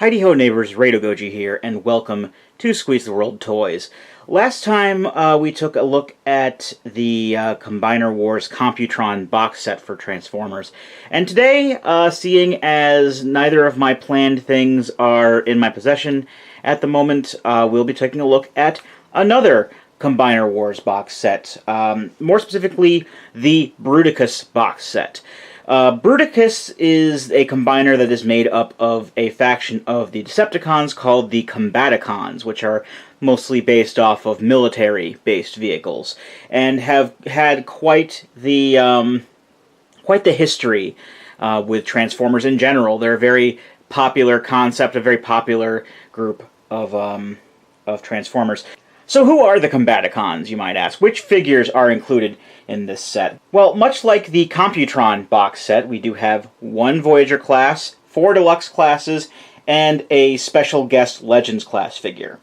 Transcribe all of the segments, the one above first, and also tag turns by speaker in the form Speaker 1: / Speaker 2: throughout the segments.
Speaker 1: Heidi-ho neighbors, Rado Goji here, and welcome to Squeeze the World Toys. Last time we took a look at the Combiner Wars Computron box set for Transformers, and today, seeing as neither of my planned things are in my possession at the moment, we'll be taking a look at another Combiner Wars box set, more specifically the Bruticus box set. Bruticus is a combiner that is made up of a faction of the Decepticons called the Combaticons, which are mostly based off of military-based vehicles, and have had quite the history with Transformers in general. They're a very popular concept, a very popular group of Transformers. So who are the Combaticons, you might ask? Which figures are included in this set? Well, much like the Computron box set, we do have one Voyager class, 4 deluxe classes, and a special guest Legends class figure.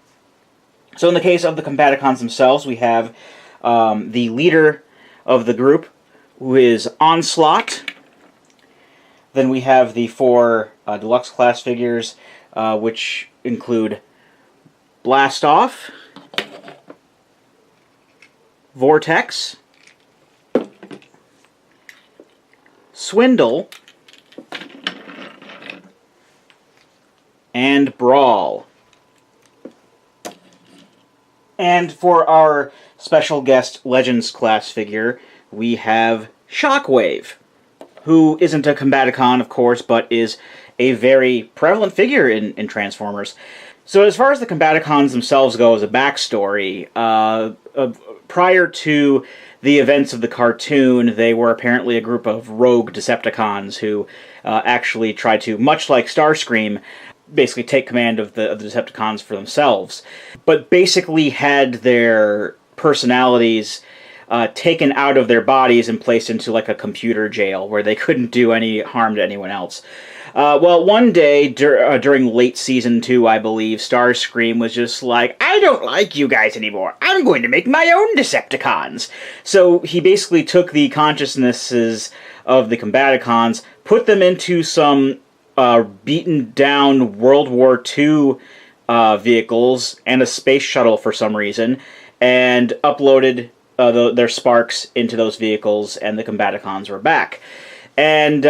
Speaker 1: So in the case of the Combaticons themselves, we have the leader of the group, who is Onslaught. Then we have the 4 deluxe class figures, which include Blastoff, Vortex, Swindle, and Brawl. And for our special guest Legends class figure, we have Shockwave, who isn't a Combaticon, of course, but is a very prevalent figure in Transformers. So as far as the Combaticons themselves go as a backstory, prior to the events of the cartoon, they were apparently a group of rogue Decepticons who actually tried to, much like Starscream, basically take command of the Decepticons for themselves, but basically had their personalities taken out of their bodies and placed into like a computer jail where they couldn't do any harm to anyone else. Well, one day during late Season 2, I believe, Starscream was just like, I don't like you guys anymore. I'm going to make my own Decepticons. So he basically took the consciousnesses of the Combaticons, put them into some beaten-down World War II vehicles and a space shuttle for some reason, and uploaded their sparks into those vehicles, and the Combaticons were back. And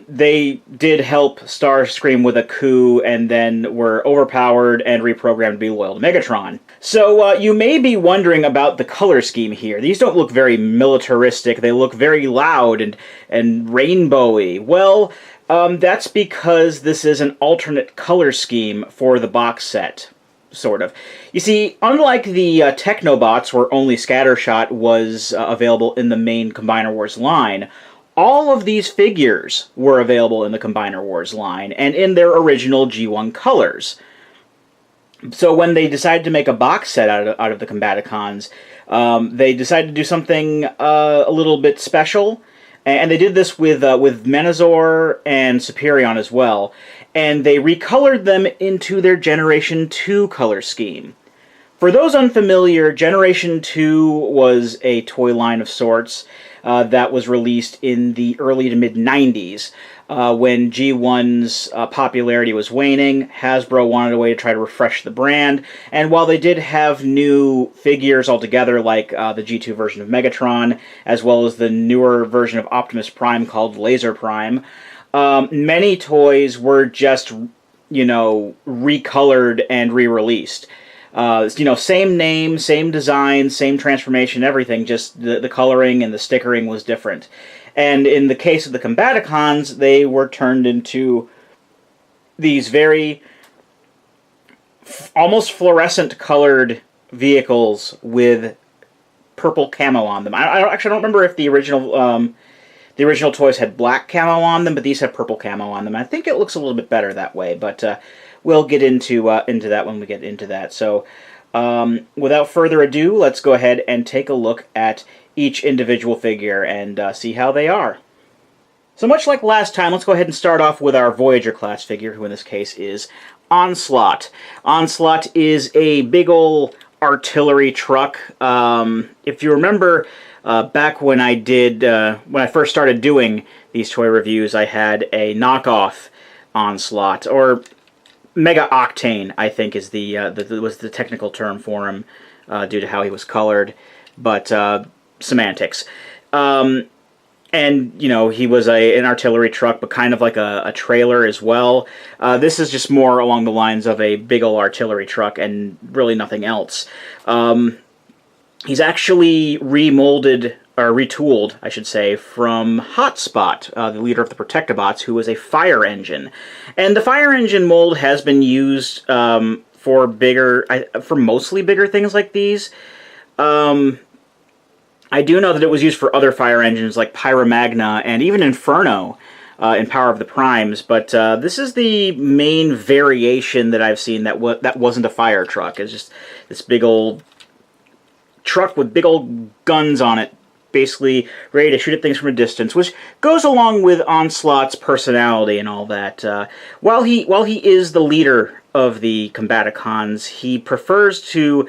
Speaker 1: they did help Starscream with a coup, and then were overpowered and reprogrammed to be loyal to Megatron. So you may be wondering about the color scheme here. These don't look very militaristic. They look very loud and rainbowy. Well, that's because this is an alternate color scheme for the box set, sort of. You see, unlike the Technobots, where only Scattershot was available in the main Combiner Wars line, all of these figures were available in the Combiner Wars line, and in their original G1 colors. So when they decided to make a box set out of the Combaticons, they decided to do something a little bit special, and they did this with Menazor and Superion as well, and they recolored them into their Generation 2 color scheme. For those unfamiliar, Generation 2 was a toy line of sorts that was released in the early to mid-90s when G1's popularity was waning. Hasbro wanted a way to try to refresh the brand, and while they did have new figures altogether, like the G2 version of Megatron, as well as the newer version of Optimus Prime called Laser Prime, many toys were just, recolored and re-released. Same name, same design, same transformation, everything, just the coloring and the stickering was different. And in the case of the Combaticons, they were turned into these very almost fluorescent colored vehicles with purple camo on them. I don't remember if the original toys had black camo on them, but these have purple camo on them. I think it looks a little bit better that way, but we'll get into that when we get into that. So, without further ado, let's go ahead and take a look at each individual figure and see how they are. So much like last time, let's go ahead and start off with our Voyager class figure, who in this case is Onslaught. Onslaught is a big ol' artillery truck. If you remember, back when I first started doing these toy reviews, I had a knockoff Onslaught, or Mega Octane, I think, is was the technical term for him, due to how he was colored, but semantics. And, you know, he was an artillery truck, but kind of like a trailer as well. This is just more along the lines of a big ol' artillery truck and really nothing else. He's actually remolded, or retooled, I should say, from Hotspot, the leader of the Protectobots, who was a fire engine. And the fire engine mold has been used for mostly bigger things like these. I do know that it was used for other fire engines like Pyromagna and even Inferno in Power of the Primes, but this is the main variation that I've seen that wasn't a fire truck. It's just this big old truck with big old guns on it, basically ready to shoot at things from a distance, which goes along with Onslaught's personality and all that. While he is the leader of the Combaticons, he prefers to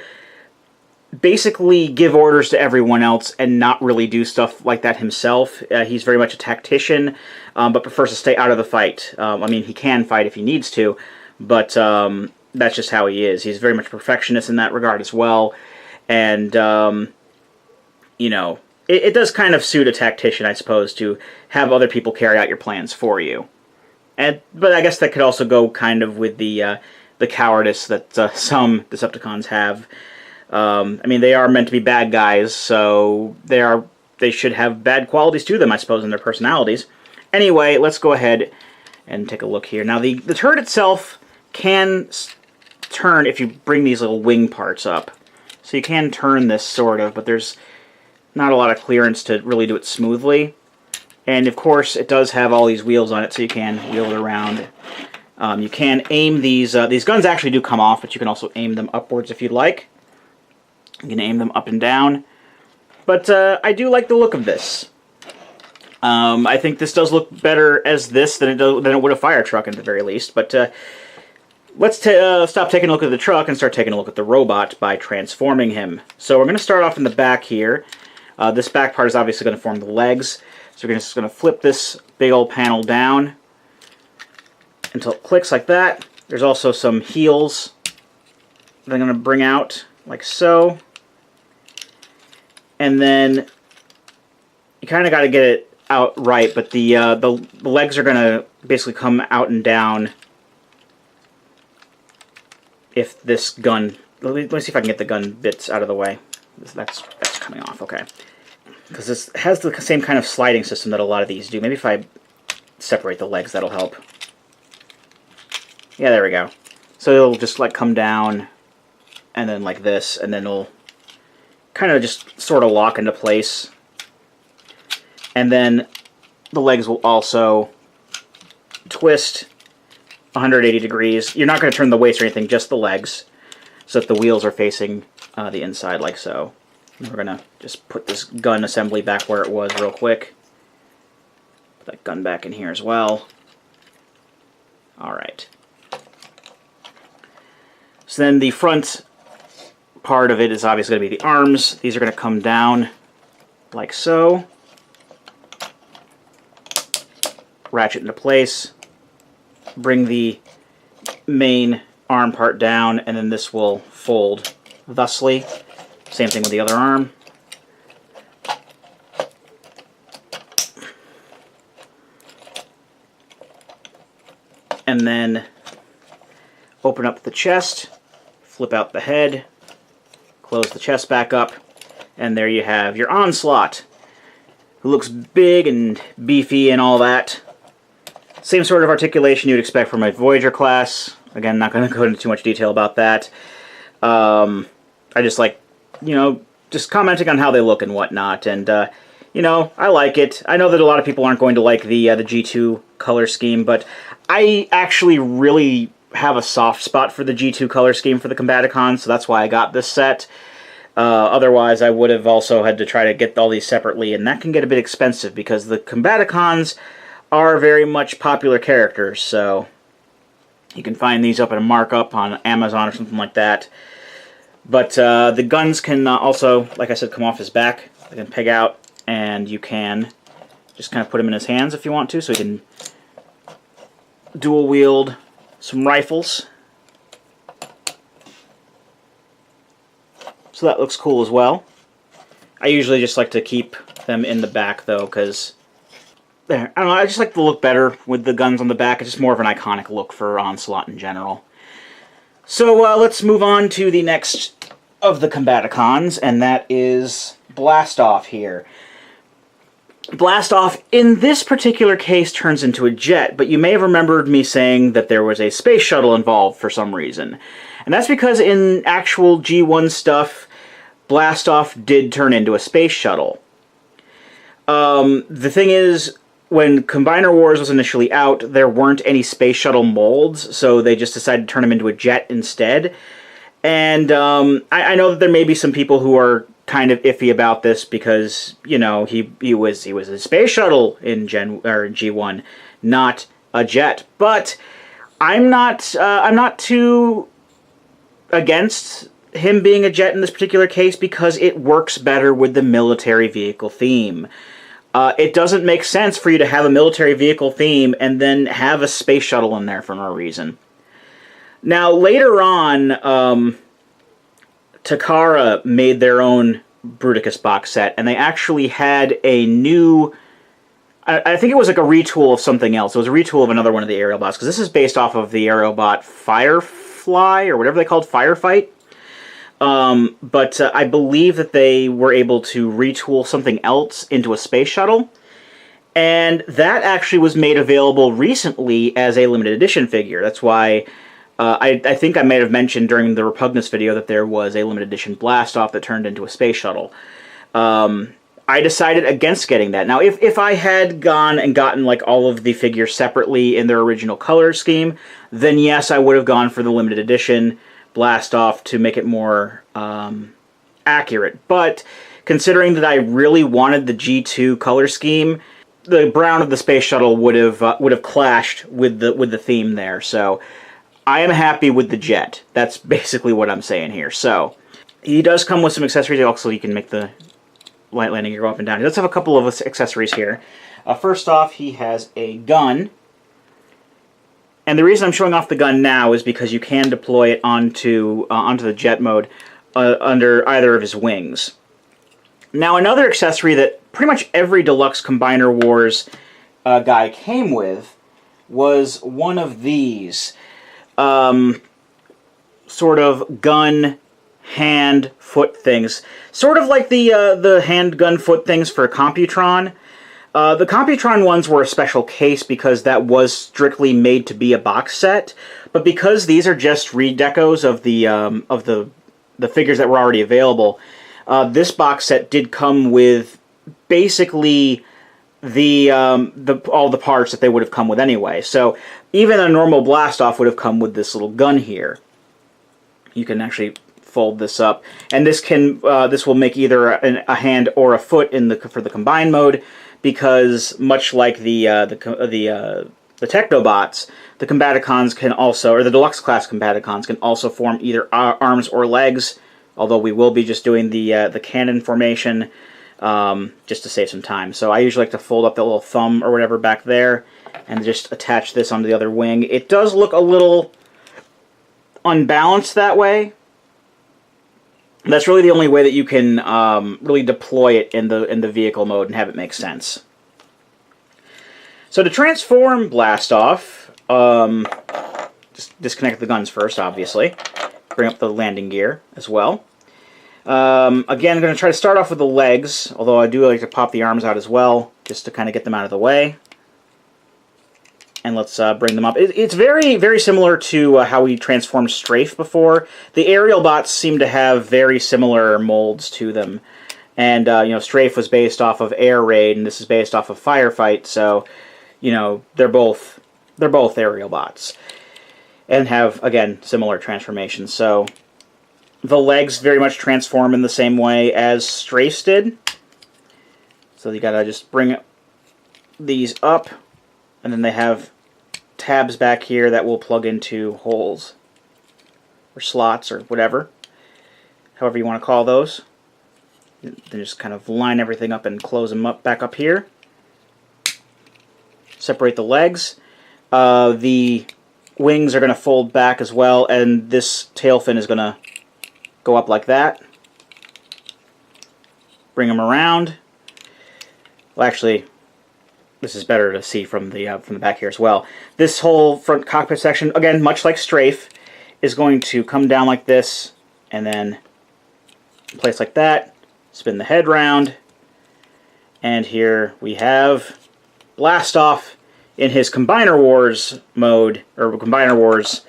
Speaker 1: basically give orders to everyone else and not really do stuff like that himself. He's very much a tactician, but prefers to stay out of the fight. I mean, he can fight if he needs to, but that's just how he is. He's very much a perfectionist in that regard as well. And, you know, it does kind of suit a tactician, I suppose, to have other people carry out your plans for you. But I guess that could also go kind of with the cowardice that some Decepticons have. I mean, they are meant to be bad guys, so they should have bad qualities to them, I suppose, in their personalities. Anyway, let's go ahead and take a look here. Now, the turret itself can turn if you bring these little wing parts up. So you can turn this, sort of, but there's not a lot of clearance to really do it smoothly. And, of course, it does have all these wheels on it, so you can wheel it around. You can aim these guns actually do come off, but you can also aim them upwards if you'd like. You can aim them up and down. But I do like the look of this. I think this does look better as this than it would a fire truck, at the very least. But let's stop taking a look at the truck and start taking a look at the robot by transforming him. So we're going to start off in the back here. This back part is obviously going to form the legs. So we're just going to flip this big old panel down until it clicks like that. There's also some heels that I'm going to bring out like so. And then you kind of got to get it out right, but the legs are going to basically come out and down if this gun... Let me see if I can get the gun bits out of the way. That's coming off, okay. Because this has the same kind of sliding system that a lot of these do. Maybe if I separate the legs, that'll help. Yeah, there we go. So it'll just like come down and then like this, and then it'll kind of just sort of lock into place. And then the legs will also twist 180 degrees. You're not going to turn the waist or anything, just the legs, so that the wheels are facing the inside like so. And we're going to just put this gun assembly back where it was real quick. Put that gun back in here as well. Alright. So then the front part of it is obviously going to be the arms. These are going to come down like so. Ratchet into place. Bring the main arm part down, and then this will fold thusly. Same thing with the other arm. And then open up the chest, flip out the head, close the chest back up, and there you have your Onslaught, who looks big and beefy and all that. Same sort of articulation you'd expect from a Voyager class. Again, not going to go into too much detail about that. I just like, you know, just commenting on how they look and whatnot, and, you know, I like it. I know that a lot of people aren't going to like the G2 color scheme, but I actually really have a soft spot for the G2 color scheme for the Combaticons, so that's why I got this set. Otherwise, I would have also had to try to get all these separately, and that can get a bit expensive, because the Combaticons are very much popular characters, so you can find these up at a markup on Amazon or something like that. But the guns can also, like I said, come off his back. They can peg out, and you can just kind of put him in his hands if you want to, so he can dual wield some rifles So that looks cool as well. I usually just like to keep them in the back, though, because I don't know, I just like to look better with the guns on the back. It's just more of an iconic look for Onslaught in general. So let's move on to the next of the Combaticons, and that is Blastoff here. Blastoff, in this particular case, turns into a jet, but you may have remembered me saying that there was a space shuttle involved for some reason. And that's because in actual G1 stuff, Blastoff did turn into a space shuttle. The thing is, when Combiner Wars was initially out, there weren't any space shuttle molds, so they just decided to turn him into a jet instead. And I know that there may be some people who are kind of iffy about this because, you know, he was a space shuttle in G1, not a jet. But I'm not too against him being a jet in this particular case because it works better with the military vehicle theme. It doesn't make sense for you to have a military vehicle theme and then have a space shuttle in there for no reason. Now, later on, Takara made their own Bruticus box set, and they actually had a new... I think it was like a retool of something else. It was a retool of another one of the aerial bots, because this is based off of the aerial bot Firefly, or whatever they called, Firefight. But I believe that they were able to retool something else into a space shuttle, and that actually was made available recently as a limited edition figure. That's why I think I may have mentioned during the Repugnus video that there was a limited edition Blastoff that turned into a space shuttle. I decided against getting that. Now, if I had gone and gotten like all of the figures separately in their original color scheme, then yes, I would have gone for the limited edition Blastoff to make it more accurate. But considering that I really wanted the G2 color scheme, the brown of the space shuttle would have clashed with the theme there. So I am happy with the jet. That's basically what I'm saying here. So he does come with some accessories. Also, you can make the light landing gear go up and down. He does have a couple of accessories here. First off, he has a gun. And the reason I'm showing off the gun now is because you can deploy it onto the jet mode under either of his wings. Now, another accessory that pretty much every Deluxe Combiner Wars guy came with was one of these sort of gun, hand, foot things. Sort of like the handgun foot things for Computron. The Computron ones were a special case because that was strictly made to be a box set, but because these are just redecos of the figures that were already available, this box set did come with basically all the parts that they would have come with anyway. So even a normal Blastoff would have come with this little gun here. You can actually fold this up, and this will make either a hand or a foot for the combined mode. Because much like the Technobots, the Combaticons can also, or the Deluxe class Combaticons can also form either arms or legs. Although we will be just doing the cannon formation, just to save some time. So I usually like to fold up the little thumb or whatever back there, and just attach this onto the other wing. It does look a little unbalanced that way. That's really the only way that you can really deploy it in the vehicle mode and have it make sense. So to transform Blastoff, just disconnect the guns first, obviously. Bring up the landing gear as well. Again, I'm going to try to start off with the legs, although I do like to pop the arms out as well, just to kind of get them out of the way. And let's bring them up. It's very, very similar to how we transformed Strafe before. The aerial bots seem to have very similar molds to them. And, you know, Strafe was based off of Air Raid, and this is based off of Firefight, so, you know, they're both aerial bots. And have, again, similar transformations. So the legs very much transform in the same way as Strafe's did. So you gotta just bring these up, and then they have tabs back here that will plug into holes or slots or whatever, however you want to call those. Then just kind of line everything up and close them up back up here. Separate the legs. The wings are going to fold back as well, and this tail fin is going to go up like that. bring them around. Well, actually, this is better to see from the back here as well. This whole front cockpit section, again, much like Strafe, is going to come down like this, and then place like that, spin the head round, and here we have Blastoff in his Combiner Wars mode, or Combiner Wars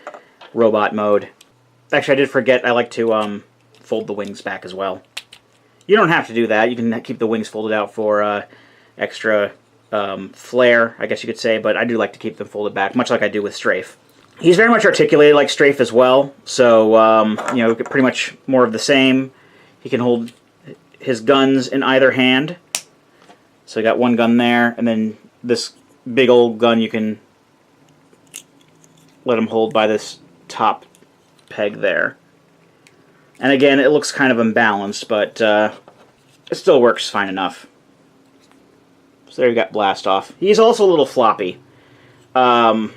Speaker 1: robot mode. Actually, I did forget, I like to fold the wings back as well. You don't have to do that. You can keep the wings folded out for extra flair, I guess you could say, but I do like to keep them folded back, much like I do with Strafe. He's very much articulated like Strafe as well, so, you know, pretty much more of the same. He can hold his guns in either hand. So you got one gun there, and then this big old gun you can let him hold by this top peg there. And again, it looks kind of imbalanced, but it still works fine enough. So there you got Blastoff. He's also a little floppy. A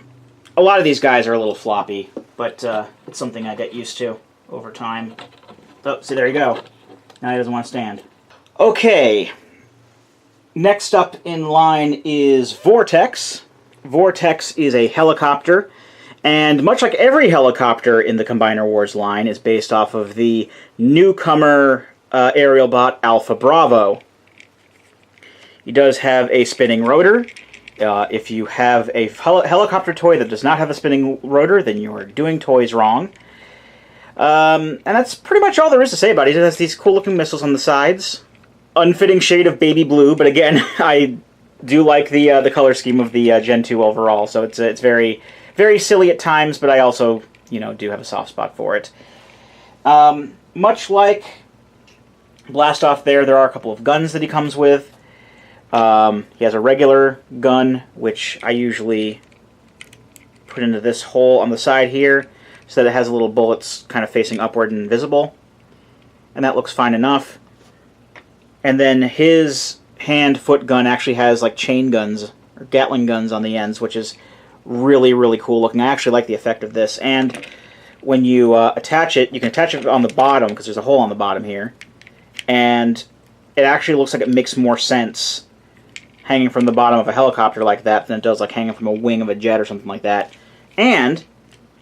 Speaker 1: lot of these guys are a little floppy, but it's something I get used to over time. Oh, see, there you go. Now he doesn't want to stand. Okay. Next up in line is Vortex. Vortex is a helicopter, and much like every helicopter in the Combiner Wars line, is based off of the newcomer aerial bot Alpha Bravo. He does have a spinning rotor. If you have a helicopter toy that does not have a spinning rotor, then you are doing toys wrong. And that's pretty much all there is to say about it. It has these cool-looking missiles on the sides. Unfitting shade of baby blue, but again, I do like the color scheme of the Gen 2 overall, so it's very, very silly at times, but I also, you know, do have a soft spot for it. Much like Blastoff there are a couple of guns that he comes with. He has a regular gun, which I usually put into this hole on the side here, so that it has a little bullets kind of facing upward and visible. And that looks fine enough. And then his hand-foot gun actually has like chain guns, or Gatling guns on the ends, which is really, really cool looking. I actually like the effect of this. And when you attach it, you can attach it on the bottom, because there's a hole on the bottom here. And it actually looks like it makes more sense hanging from the bottom of a helicopter like that than it does like hanging from a wing of a jet or something like that. And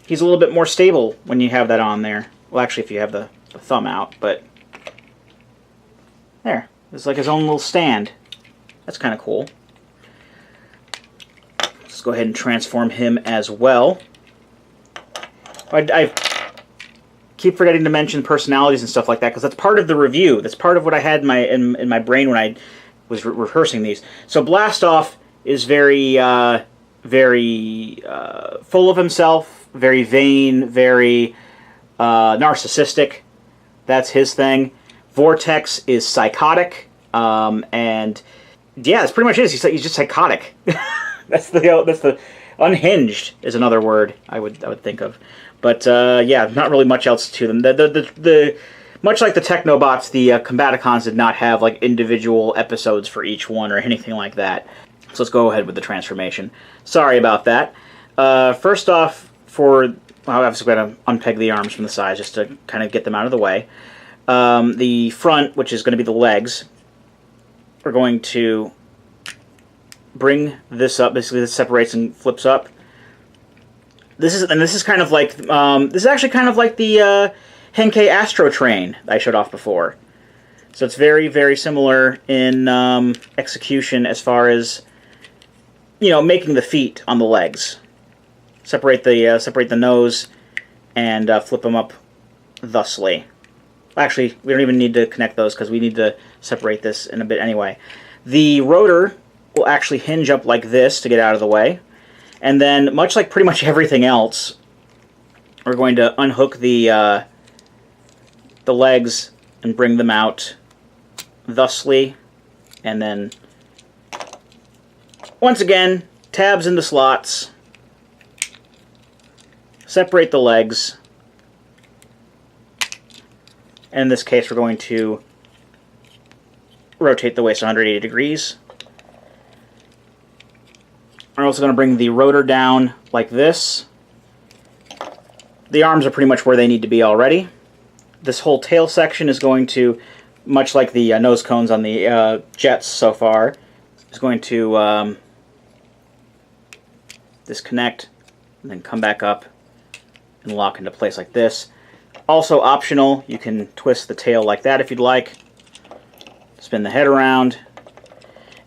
Speaker 1: he's a little bit more stable when you have that on there. Well, actually, if you have the thumb out, but there. It's like his own little stand. That's kind of cool. Let's go ahead and transform him as well. I keep forgetting to mention personalities and stuff like that, because that's part of the review. That's part of what I had in my brain when I was rehearsing these. So Blastoff is very, very full of himself, very vain, very narcissistic. That's his thing. Vortex is psychotic, and yeah, that's pretty much it. He's just psychotic. that's the unhinged is another word I would think of. But yeah, not really much else to them. The much like the Technobots, the Combaticons did not have like individual episodes for each one or anything like that. So let's go ahead with the transformation. Sorry about that. First off, I'm obviously going to unpeg the arms from the sides just to kind of get them out of the way. The front, which is going to be the legs, we're going to bring this up. Basically, this separates and flips up. This is kind of like this is actually kind of like the Henkei Astro Train I showed off before. So it's very, very similar in execution as far as, you know, making the feet on the legs. Separate the nose and flip them up thusly. Actually, we don't even need to connect those because we need to separate this in a bit anyway. The rotor will actually hinge up like this to get out of the way. And then, much like pretty much everything else, we're going to unhook the legs and bring them out thusly. And then, once again, tabs into slots. Separate the legs. And in this case, we're going to rotate the waist 180 degrees. We're also going to bring the rotor down like this. The arms are pretty much where they need to be already. This whole tail section is going to much like the nose cones on the jets so far, is going to disconnect and then come back up and lock into place like this. Also optional, you can twist the tail like that if you'd like. Spin the head around.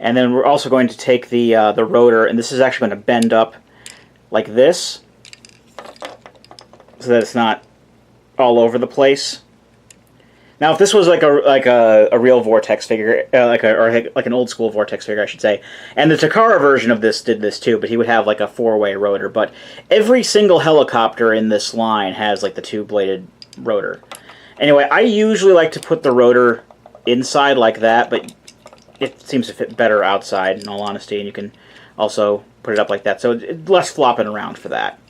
Speaker 1: And then we're also going to take the rotor, and this is actually going to bend up like this, so that it's not all over the place. Now, if this was like a real Vortex figure, like an old school Vortex figure, I should say, and the Takara version of this did this too, but he would have like a 4-way rotor. But every single helicopter in this line has like the 2-bladed rotor. Anyway, I usually like to put the rotor inside like that, but it seems to fit better outside, in all honesty, and you can also put it up like that, so it's less flopping around for that.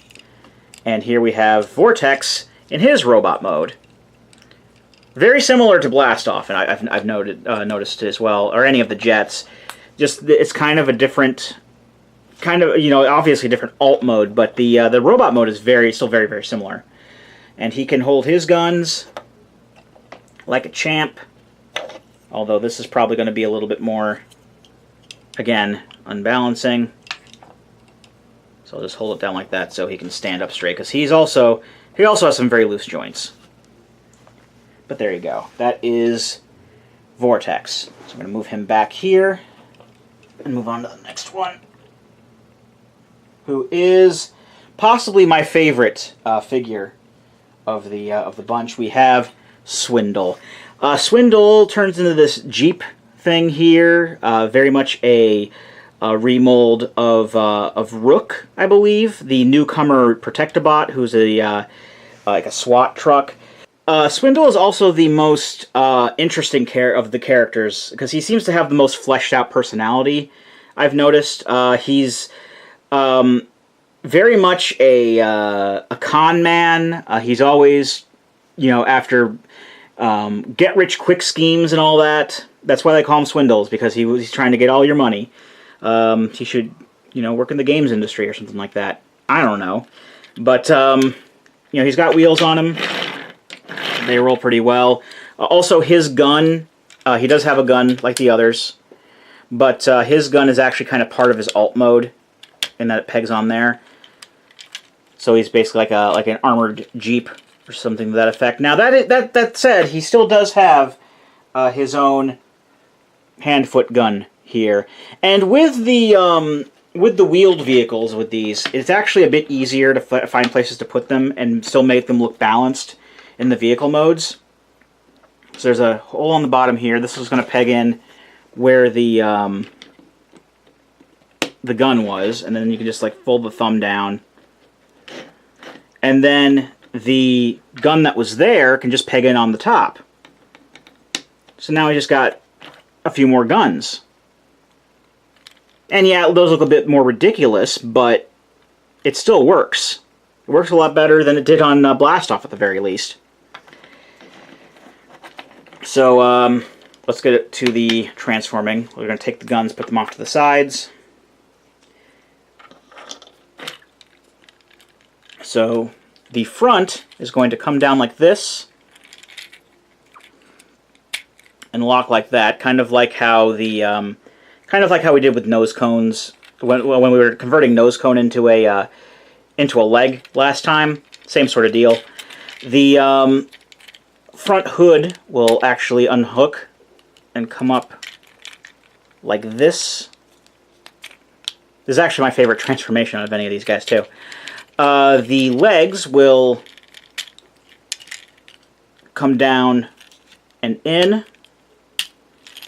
Speaker 1: And here we have Vortex in his robot mode. Very similar to Blastoff, and I've noticed it as well, or any of the jets. Just it's kind of a different, obviously different alt mode, but the robot mode is still very, very similar. And he can hold his guns like a champ. Although this is probably going to be a little bit more, again, unbalancing. So I'll just hold it down like that so he can stand up straight, because he also has some very loose joints. But there you go. That is Vortex. So I'm going to move him back here and move on to the next one, who is possibly my favorite figure of the bunch. We have Swindle. Swindle turns into this Jeep thing here, very much a remold of Rook, I believe, the newcomer Protectobot, who's like a SWAT truck. Swindle is also the most interesting of the characters, because he seems to have the most fleshed out personality, I've noticed. He's very much a con man. He's always, after get-rich-quick schemes and all that. That's why they call him Swindles, because he's trying to get all your money. He should, work in the games industry or something like that. I don't know. But, he's got wheels on him. They roll pretty well. Also, his gun, he does have a gun like the others, but his gun is actually kind of part of his alt mode, in that it pegs on there. So he's basically like an armored Jeep or something to that effect. Now, that said, he still does have his own hand-foot gun here. And with the wheeled vehicles with these, it's actually a bit easier to find places to put them and still make them look balanced in the vehicle modes. So there's a hole on the bottom here. This is going to peg in where the gun was, and then you can just like fold the thumb down. And then the gun that was there can just peg in on the top. So now we just got a few more guns. And yeah, those look a bit more ridiculous, but it still works. It works a lot better than it did on Blastoff at the very least. So let's get to the transforming. We're going to take the guns, put them off to the sides. So the front is going to come down like this and lock like that, kind of like how we did with nose cones when we were converting nose cone into a leg last time. Same sort of deal. The front hood will actually unhook and come up like this. This is actually my favorite transformation out of any of these guys too. The legs will come down and in.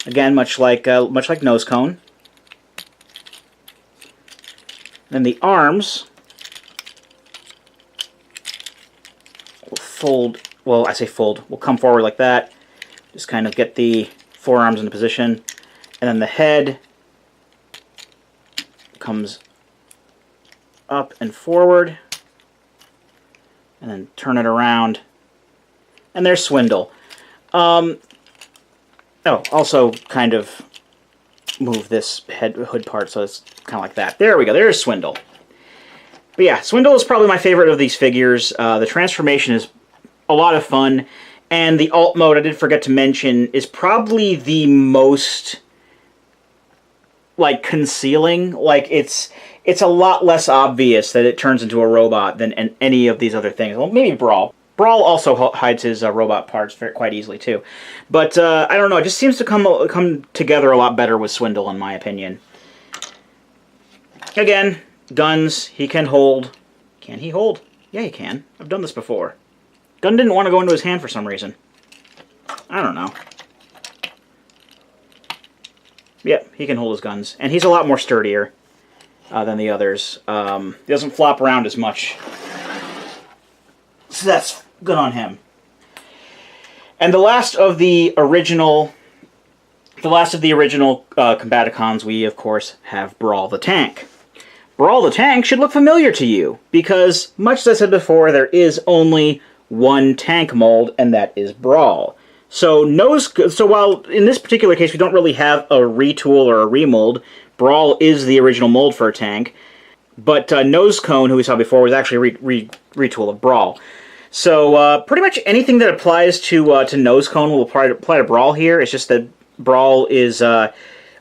Speaker 1: Again, much like nose cone. Then the arms will fold. Well, I say fold. Will come forward like that. Just kind of get the forearms into position, and then the head comes up and forward, and then turn it around, and there's Swindle. Oh, also kind of move this hood part so it's kind of like that. There we go. There's Swindle. But yeah, Swindle is probably my favorite of these figures. The transformation is a lot of fun, And the alt mode, I did forget to mention, is probably the most, like, concealing. Like, it's a lot less obvious that it turns into a robot than any of these other things. Well, maybe Brawl. Brawl also hides his robot parts quite easily, too. But, I don't know, it just seems to come together a lot better with Swindle, in my opinion. Again, guns, he can hold. Can he hold? Yeah, he can. I've done this before. Gun didn't want to go into his hand for some reason. I don't know. Yep, he can hold his guns. And he's a lot more sturdier than the others. He doesn't flop around as much. So that's good on him. And the last of the original Combaticons, we, of course, have Brawl the Tank. Brawl the Tank should look familiar to you, because, much as I said before, there is only one tank mold, and that is Brawl. So while in this particular case we don't really have a retool or a remold, Brawl is the original mold for a tank, but Nose Cone, who we saw before, was actually a retool of Brawl. So pretty much anything that applies to Nose Cone will apply to Brawl here. It's just that Brawl is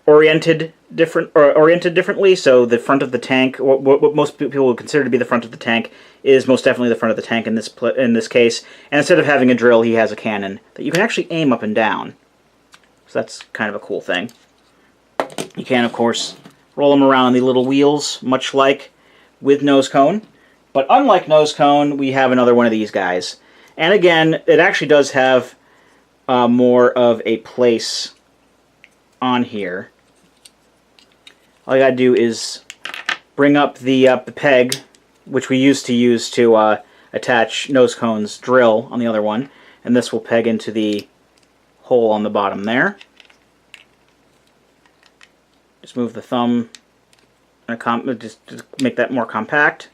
Speaker 1: oriented differently. So the front of the tank, what most people would consider to be the front of the tank, is most definitely the front of the tank in this case. And instead of having a drill, he has a cannon that you can actually aim up and down. So that's kind of a cool thing. You can, of course, roll him around on the little wheels, much like with Nose Cone. But unlike Nose Cone, we have another one of these guys. And again, it actually does have more of a place on here. All you gotta do is bring up the peg, which we used to use to attach Nose Cone's drill on the other one, and this will peg into the hole on the bottom there. Just move the thumb, and just make that more compact.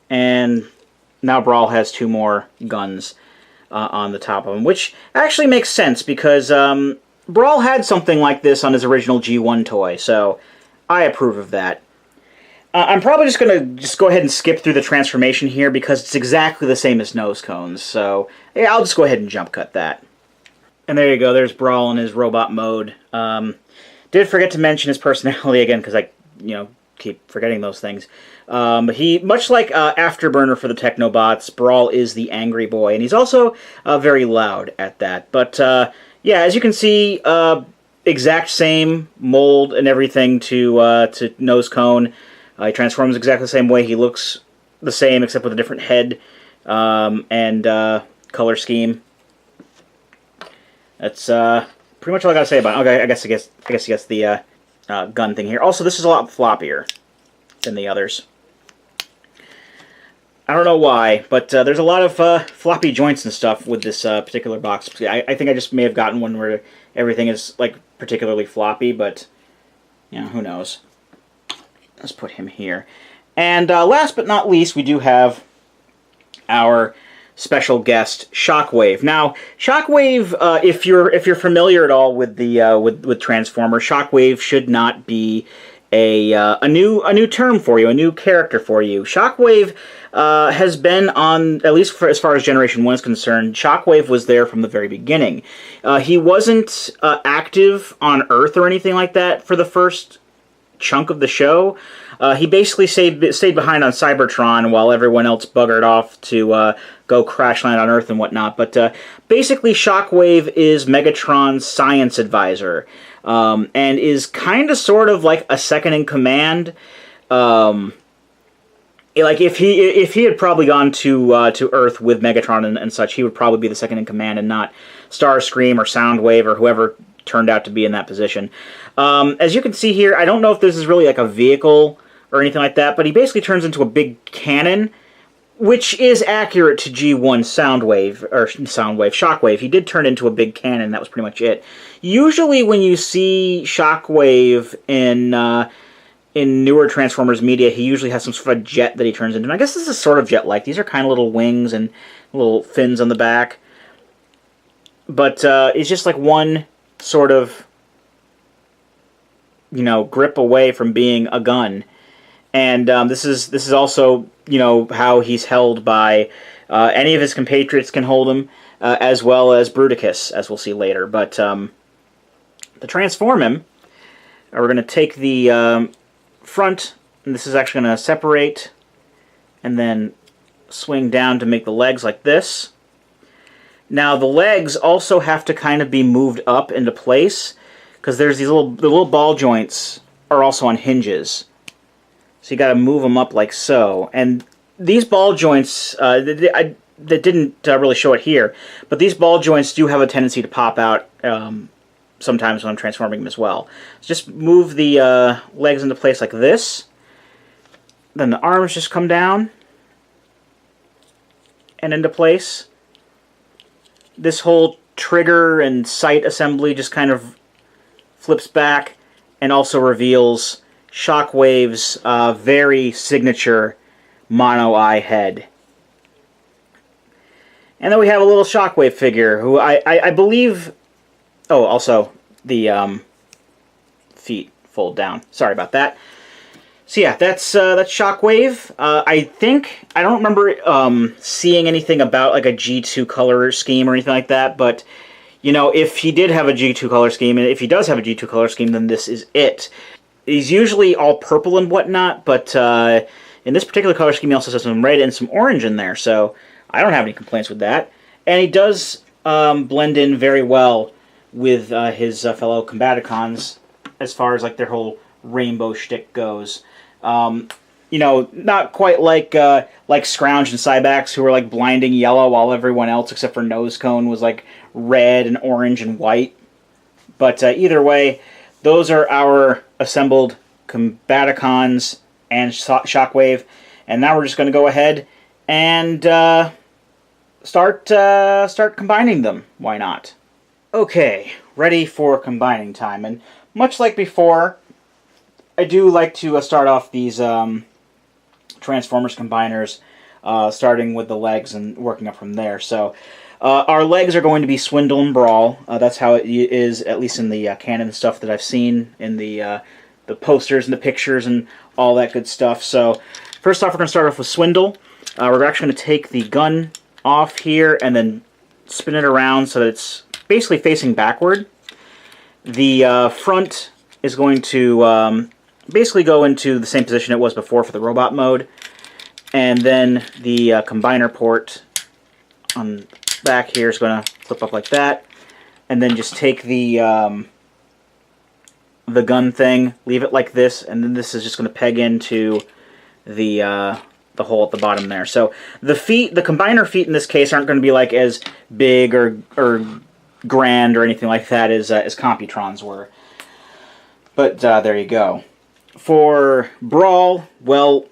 Speaker 1: And now Brawl has two more guns on the top of him, which actually makes sense because Brawl had something like this on his original G1 toy, so I approve of that. I'm probably just going to go ahead and skip through the transformation here because it's exactly the same as Nose Cone's, so yeah, I'll just go ahead and jump cut that. And there you go, there's Brawl in his robot mode. Did forget to mention his personality again because I, keep forgetting those things. He, much like Afterburner for the Technobots, Brawl is the angry boy, and he's also very loud at that. But yeah, as you can see, exact same mold and everything to Nose Cone. He transforms exactly the same way. He looks the same except with a different head and color scheme. That's pretty much all I gotta say about it. Okay, I guess you guess the gun thing here. Also, this is a lot floppier than the others. I don't know why, but there's a lot of floppy joints and stuff with this particular box. I think I just may have gotten one where everything is like particularly floppy, but who knows. Let's put him here. And last but not least, we do have our special guest, Shockwave. Now, Shockwave, if you're familiar at all with the with Transformers, Shockwave should not be a new term for you, a new character for you. Shockwave has been on, at least as far as Generation 1 is concerned, Shockwave was there from the very beginning. He wasn't active on Earth or anything like that for the first chunk of the show. He basically stayed behind on Cybertron while everyone else buggered off to go crash land on Earth and whatnot. But basically, Shockwave is Megatron's science advisor, and is kind of sort of like a second in command. Like if he had probably gone to Earth with Megatron and such, he would probably be the second in command and not Starscream or Soundwave or whoever turned out to be in that position. As you can see here, I don't know if this is really like a vehicle or anything like that, but he basically turns into a big cannon, which is accurate to G1 Shockwave. He did turn into a big cannon, that was pretty much it. Usually when you see Shockwave in newer Transformers media, he usually has some sort of jet that he turns into. And I guess this is sort of jet-like. These are kind of little wings and little fins on the back. But it's just like one sort of, grip away from being a gun. And this is also, how he's held by Any of his compatriots can hold him, as well as Bruticus, as we'll see later. But to transform him, we're going to take the front, and this is actually going to separate, and then swing down to make the legs like this. Now the legs also have to kind of be moved up into place, because there's these the little ball joints are also on hinges. So you got to move them up like so. And these ball joints, they didn't really show it here, but these ball joints do have a tendency to pop out sometimes when I'm transforming them as well. So just move the legs into place like this. Then the arms just come down and into place. This whole trigger and sight assembly just kind of flips back and also reveals Shockwave's very signature mono eye head. And then we have a little Shockwave figure who I believe... Oh, also the feet fold down. Sorry about that. So yeah, that's Shockwave. I don't remember seeing anything about like a G2 color scheme or anything like that, but you know, if he did have a G2 color scheme, and if he does have a G2 color scheme, then this is it. He's usually all purple and whatnot, but in this particular color scheme, he also has some red and some orange in there, so I don't have any complaints with that. And he does blend in very well with his fellow Combaticons as far as like their whole rainbow shtick goes. You know, not quite like Scrounge and Cybax, who were like blinding yellow while everyone else except for Nosecone was like red and orange and white. But either way, those are our assembled Combaticons and Shockwave. And now we're just going to go ahead and start combining them. Why not? Okay, ready for combining time. And much like before, I do like to start off these Transformers combiners, starting with the legs and working up from there. So our legs are going to be Swindle and Brawl. That's how it is, at least in the canon stuff that I've seen, in the posters and the pictures and all that good stuff. So first off, we're going to start off with Swindle. We're actually going to take the gun off here and then spin it around so that it's basically facing backward. The front is going to basically go into the same position it was before for the robot mode, and then the combiner port on back here is going to flip up like that, and then just take the gun thing, leave it like this, and then this is just going to peg into the hole at the bottom there. So the feet, the combiner feet in this case, aren't going to be like as big or grand or anything like that as Computron's were. But there you go. For Brawl, well,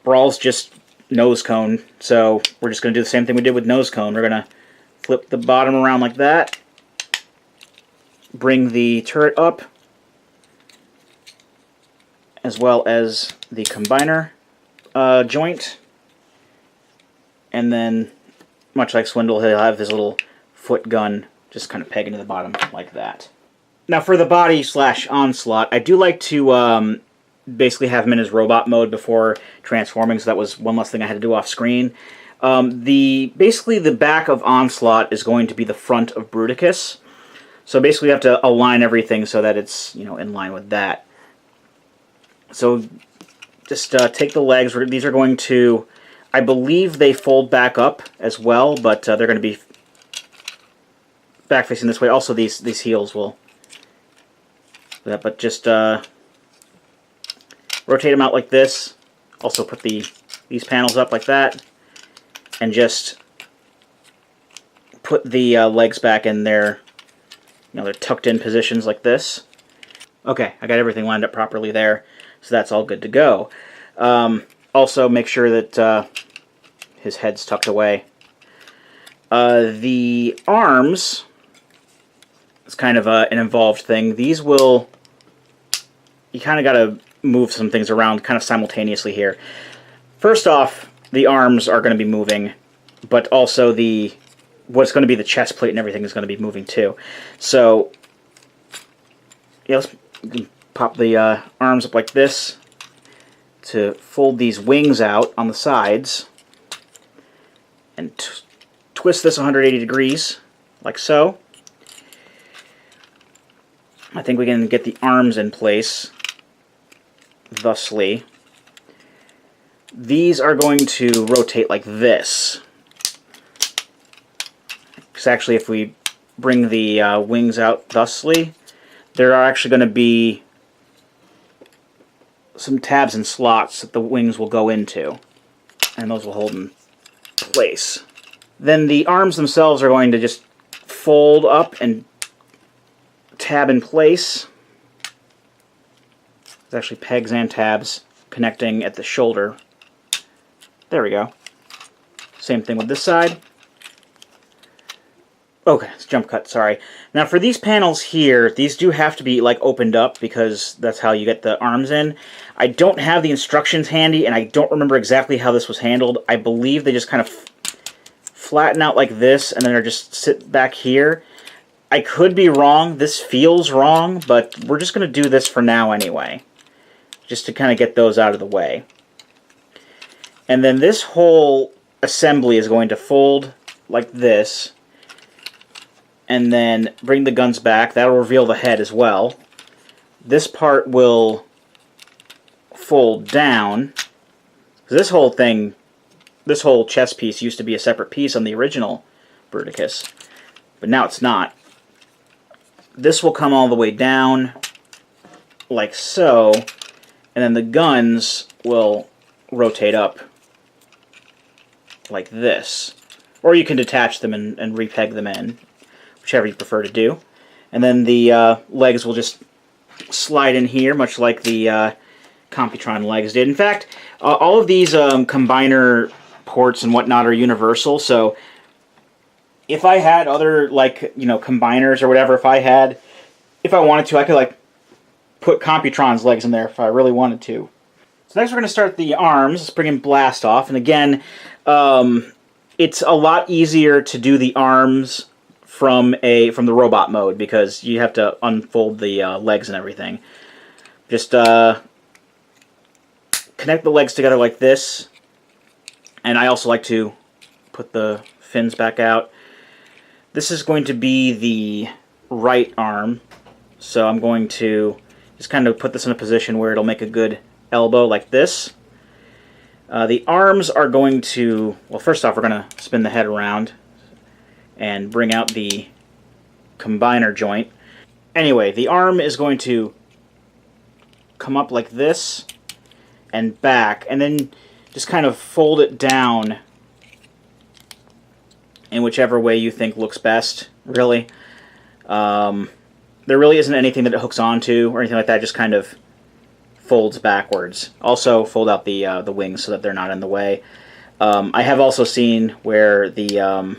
Speaker 1: Brawl's just Nosecone, so we're just going to do the same thing we did with Nosecone. We're going to flip the bottom around like that, bring the turret up, as well as the combiner joint, and then, much like Swindle, he'll have his little foot gun just kind of peg into the bottom like that. Now for the body / Onslaught, I do like to basically have him in his robot mode before transforming, so that was one less thing I had to do off screen. Basically the back of Onslaught is going to be the front of Bruticus, so basically you have to align everything so that it's, you know, in line with that. So just take the legs. These are going to, I believe they fold back up as well, but they're going to be back facing this way. Also these heels will, but just rotate them out like this. Also put these panels up like that, and just put the legs back in their, you know, they're tucked in positions like this. Okay, I got everything lined up properly there, so that's all good to go. Also make sure that his head's tucked away. The arms, it's kind of an involved thing. These will, you kind of got to move some things around kind of simultaneously here. First off, the arms are going to be moving, but also what's going to be the chest plate and everything is going to be moving too. So yeah, let's pop the arms up like this to fold these wings out on the sides. and twist this 180 degrees, like so. I think we can get the arms in place, thusly. These are going to rotate like this. Because actually, if we bring the wings out thusly, there are actually going to be some tabs and slots that the wings will go into, and those will hold in place. Then the arms themselves are going to just fold up and tab in place. There's actually pegs and tabs connecting at the shoulder. There we go. Same thing with this side. Okay, it's jump cut, sorry. Now for these panels here, these do have to be like opened up because that's how you get the arms in. I don't have the instructions handy, and I don't remember exactly how this was handled. I believe they just kind of flatten out like this, and then they're just sit back here. I could be wrong, this feels wrong, but we're just going to do this for now anyway. Just to kind of get those out of the way. And then this whole assembly is going to fold like this, and then bring the guns back. That'll reveal the head as well. This part will fold down. This whole thing, this whole chest piece used to be a separate piece on the original Bruticus, but now it's not. This will come all the way down like so, and then the guns will rotate up like this. Or you can detach them and repeg them in, whichever you prefer to do. And then the legs will just slide in here, much like the Computron legs did. In fact, all of these combiner ports and whatnot are universal, so if I had other, like, you know, combiners or whatever, if I wanted to, I could, like, put Computron's legs in there if I really wanted to. So next we're going to start the arms. Let's bring in Blast off. And again, it's a lot easier to do the arms from the robot mode because you have to unfold the legs and everything. Just connect the legs together like this. And I also like to put the fins back out. This is going to be the right arm, so I'm going to just kind of put this in a position where it'll make a good elbow like this. The arms are going to, well, first off we're going to spin the head around and bring out the combiner joint. Anyway, the arm is going to come up like this and back, and then just kind of fold it down in whichever way you think looks best, really. There really isn't anything that it hooks onto or anything like that, just kind of folds backwards. Also, fold out the wings so that they're not in the way. I have also seen where the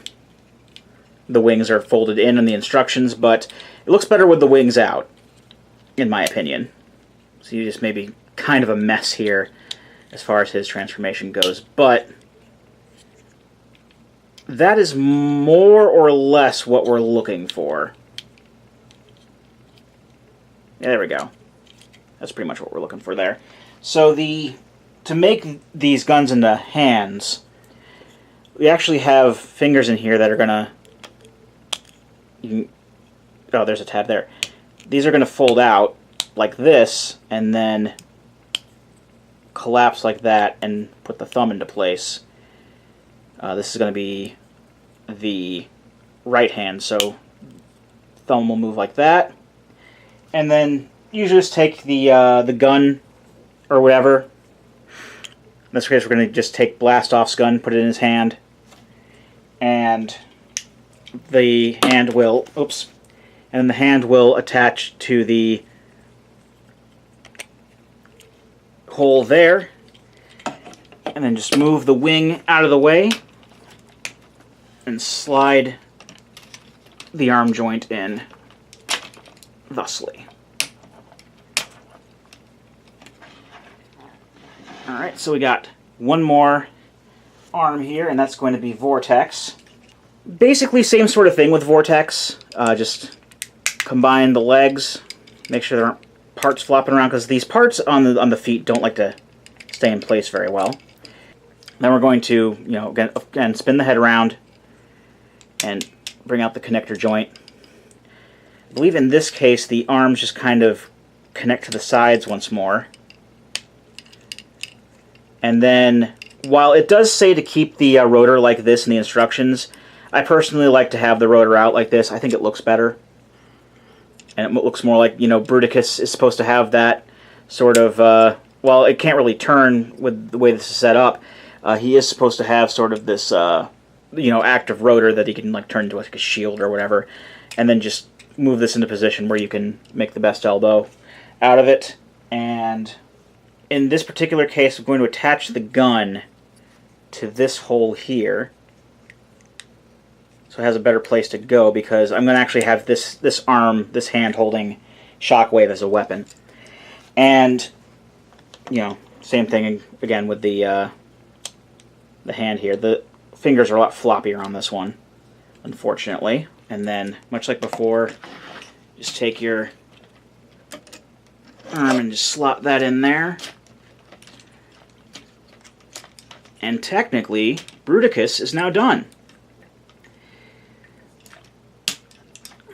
Speaker 1: wings are folded in the instructions, but it looks better with the wings out, in my opinion. So you just maybe kind of a mess here as far as his transformation goes, but that is more or less what we're looking for. Yeah, there we go. That's pretty much what we're looking for there. So to make these guns into hands, we actually have fingers in here that are gonna. Oh, there's a tab there. These are gonna fold out like this, and then collapse like that, and put the thumb into place. This is going to be the right hand, so thumb will move like that. And then you just take the gun or whatever. In this case, we're going to just take Blastoff's gun, put it in his hand, and the hand will, oops, and the hand will attach to the hole there, and then just move the wing out of the way and slide the arm joint in thusly. Alright, so we got one more arm here, and that's going to be Vortex. Basically same sort of thing with Vortex, just combine the legs, make sure there aren't parts flopping around, because these parts on the feet don't like to stay in place very well. Then we're going to, again, spin the head around and bring out the connector joint. I believe in this case the arms just kind of connect to the sides once more. And then, while it does say to keep the rotor like this in the instructions, I personally like to have the rotor out like this. I think it looks better. And it looks more like, Bruticus is supposed to have that sort of, well, it can't really turn with the way this is set up. He is supposed to have sort of this, active rotor that he can turn into like a shield or whatever, and then just move this into position where you can make the best elbow out of it. And in this particular case, I'm going to attach the gun to this hole here, so it has a better place to go, because I'm going to actually have this arm, this hand holding Shockwave as a weapon. And same thing again with the hand here. The fingers are a lot floppier on this one, unfortunately. And then, much like before, just take your arm and just slot that in there. And technically, Bruticus is now done.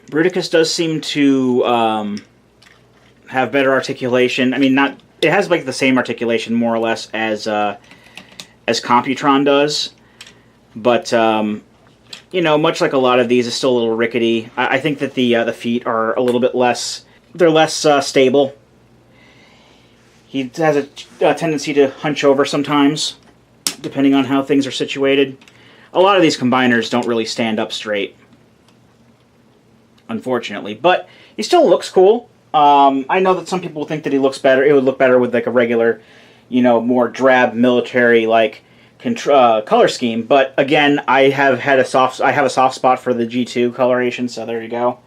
Speaker 1: Bruticus does seem to have better articulation. I mean, it has like the same articulation more or less as Computron does, but much like a lot of these, it's still a little rickety. I think that the feet are a little bit less. They're less stable. He has a tendency to hunch over sometimes, depending on how things are situated. A lot of these combiners don't really stand up straight, unfortunately, but he still looks cool. I know that some people think that he looks better. It would look better with like a regular, more drab military-like color scheme. But again, I have a soft spot for the G2 coloration, so there you go.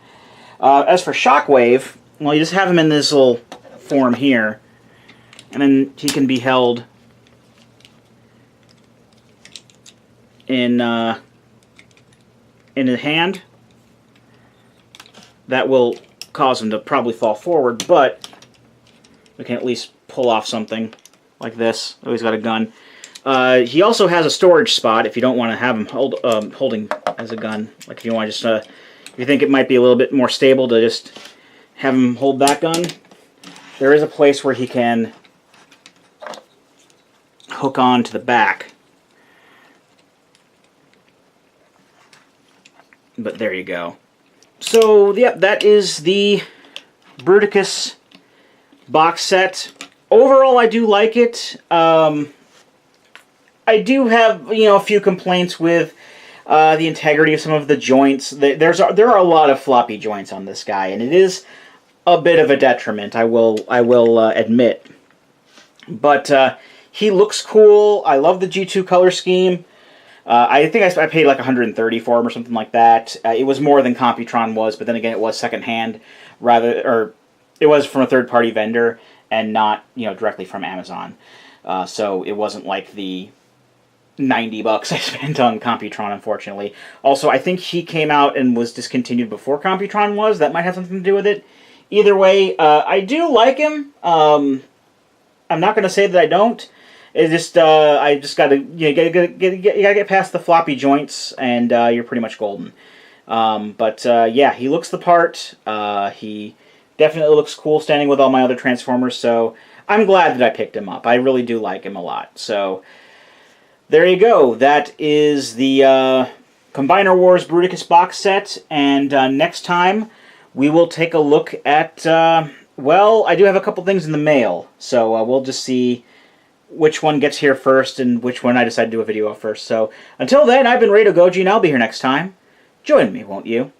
Speaker 1: As for Shockwave, well, you just have him in this little form here, and then he can be held in a hand. That will cause him to probably fall forward, but we can at least pull off something like this. Oh, he's got a gun. He also has a storage spot if you don't want to have him holding as a gun. Like if you want to just, if you think it might be a little bit more stable to just have him hold that gun, there is a place where he can hook on to the back. But there you go. So, yeah, that is the Bruticus box set. Overall, I do like it. I do have, a few complaints with the integrity of some of the joints. There are a lot of floppy joints on this guy, and it is a bit of a detriment, I will admit. But he looks cool. I love the G2 color scheme. I think I paid like $130 for him or something like that. It was more than Computron was, but then again, it was secondhand, or it was from a third-party vendor and not directly from Amazon. So it wasn't like the $90 I spent on Computron, unfortunately. Also, I think he came out and was discontinued before Computron was. That might have something to do with it. Either way, I do like him. I'm not going to say that I don't. It's just, I just got to, you gotta get past the floppy joints, and you're pretty much golden. Yeah, he looks the part. He definitely looks cool standing with all my other Transformers, so I'm glad that I picked him up. I really do like him a lot. So, there you go. That is the Combiner Wars Bruticus box set, and next time we will take a look at, well, I do have a couple things in the mail, so we'll just see which one gets here first and which one I decide to do a video of first. So, until then, I've been Rado Goji, and I'll be here next time. Join me, won't you?